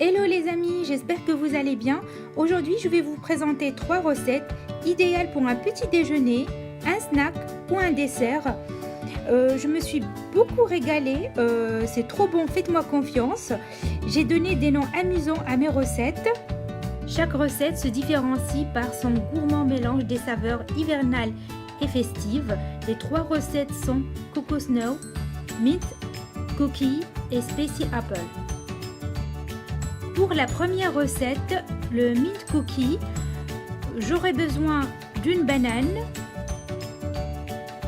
Hello les amis, j'espère que vous allez bien. Aujourd'hui, je vais vous présenter 3 recettes idéales pour un petit déjeuner, un snack ou un dessert. Je me suis beaucoup régalée, c'est trop bon, faites-moi confiance. J'ai donné des noms amusants à mes recettes. Chaque recette se différencie par son gourmand mélange des saveurs hivernales et festives. Les 3 recettes sont Coco Snow, Mint Cookie et Spicy Apple. Pour la première recette, le Mint Cookie, j'aurai besoin d'une banane,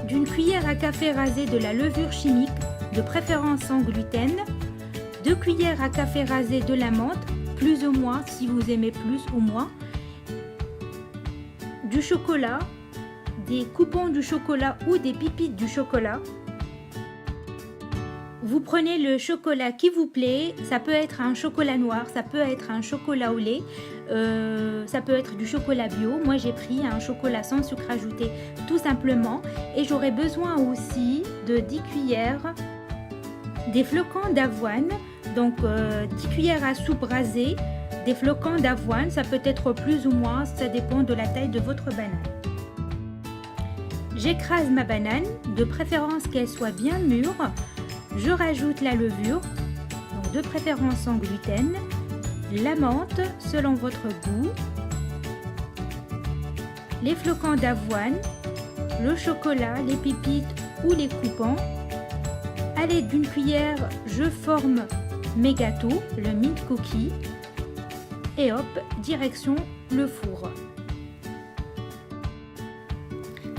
d'une cuillère à café rasée de la levure chimique, de préférence sans gluten, 2 cuillères à café rasées de la menthe, plus ou moins si vous aimez plus ou moins, du chocolat, des coupons du chocolat ou des pépites du chocolat. Vous prenez le chocolat qui vous plaît, ça peut être un chocolat noir, ça peut être un chocolat au lait, ça peut être du chocolat bio. Moi j'ai pris un chocolat sans sucre ajouté tout simplement. Et j'aurai besoin aussi de 10 cuillères des flocons d'avoine, donc 10 cuillères à soupe rasée des flocons d'avoine, ça peut être plus ou moins, ça dépend de la taille de votre banane. J'écrase ma banane, de préférence qu'elle soit bien mûre. Je rajoute la levure, donc de préférence sans gluten, la menthe selon votre goût, les flocons d'avoine, le chocolat, les pépites ou les coupons. À l'aide d'une cuillère, je forme mes gâteaux, le Mint Cookie, et hop, direction le four.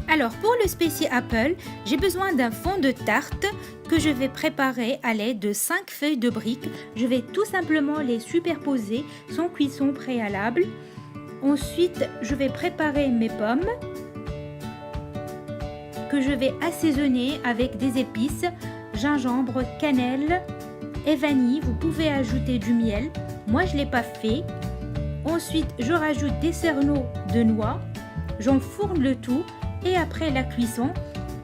Alors pour le Spicy Apple, j'ai besoin d'un fond de tarte que je vais préparer à l'aide de 5 feuilles de briques. Je vais tout simplement les superposer sans cuisson préalable. Ensuite, je vais préparer mes pommes que je vais assaisonner avec des épices, gingembre, cannelle et vanille. Vous pouvez ajouter du miel. Moi, je ne l'ai pas fait. Ensuite, je rajoute des cerneaux de noix. J'enfourne le tout. Et après la cuisson,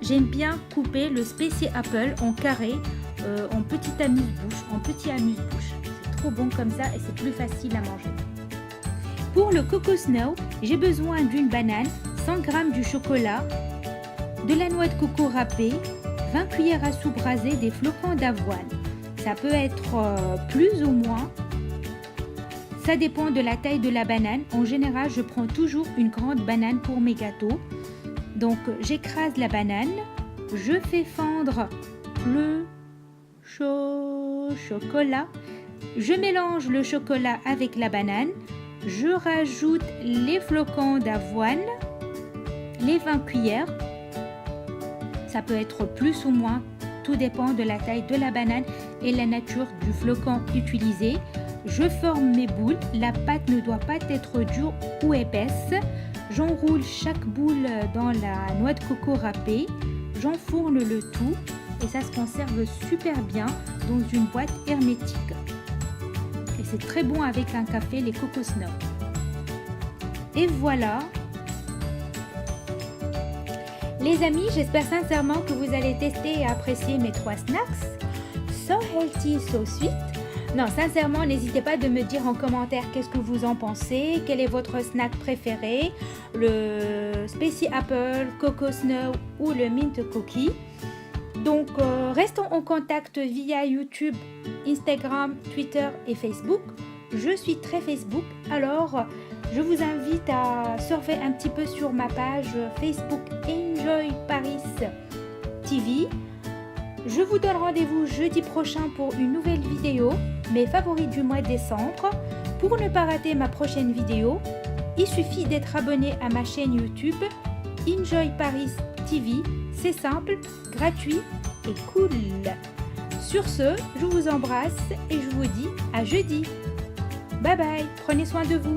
j'aime bien couper le Spicy Apple en carré, en petit amuse-bouche. C'est trop bon comme ça et c'est plus facile à manger. Pour le Coco Snow, j'ai besoin d'une banane, 100 g du chocolat, de la noix de coco râpée, 20 cuillères à soupe rasée des flocons d'avoine. Ça peut être plus ou moins. Ça dépend de la taille de la banane. En général, je prends toujours une grande banane pour mes gâteaux. Donc j'écrase la banane, je fais fondre le chocolat, je mélange le chocolat avec la banane, je rajoute les flocons d'avoine, les 20 cuillères, ça peut être plus ou moins, tout dépend de la taille de la banane et la nature du flocon utilisé. Je forme mes boules, la pâte ne doit pas être dure ou épaisse. J'enroule chaque boule dans la noix de coco râpée, j'enfourne le tout et ça se conserve super bien dans une boîte hermétique. Et c'est très bon avec un café, les Coco Snow. Et voilà. Les amis, j'espère sincèrement que vous allez tester et apprécier mes 3 snacks. So healthy, so sweet. Non, sincèrement, n'hésitez pas de me dire en commentaire qu'est-ce que vous en pensez, quel est votre snack préféré, le Spicy Apple, Coco Snow ou le Mint Cookie. Donc, restons en contact via YouTube, Instagram, Twitter et Facebook. Je suis très Facebook, alors je vous invite à surfer un petit peu sur ma page Facebook Enjoy Paris TV. Je vous donne rendez-vous jeudi prochain pour une nouvelle vidéo, mes favoris du mois de décembre. Pour ne pas rater ma prochaine vidéo, il suffit d'être abonné à ma chaîne YouTube Enjoy Paris TV. C'est simple, gratuit et cool. Sur ce, je vous embrasse et je vous dis à jeudi. Bye bye, prenez soin de vous.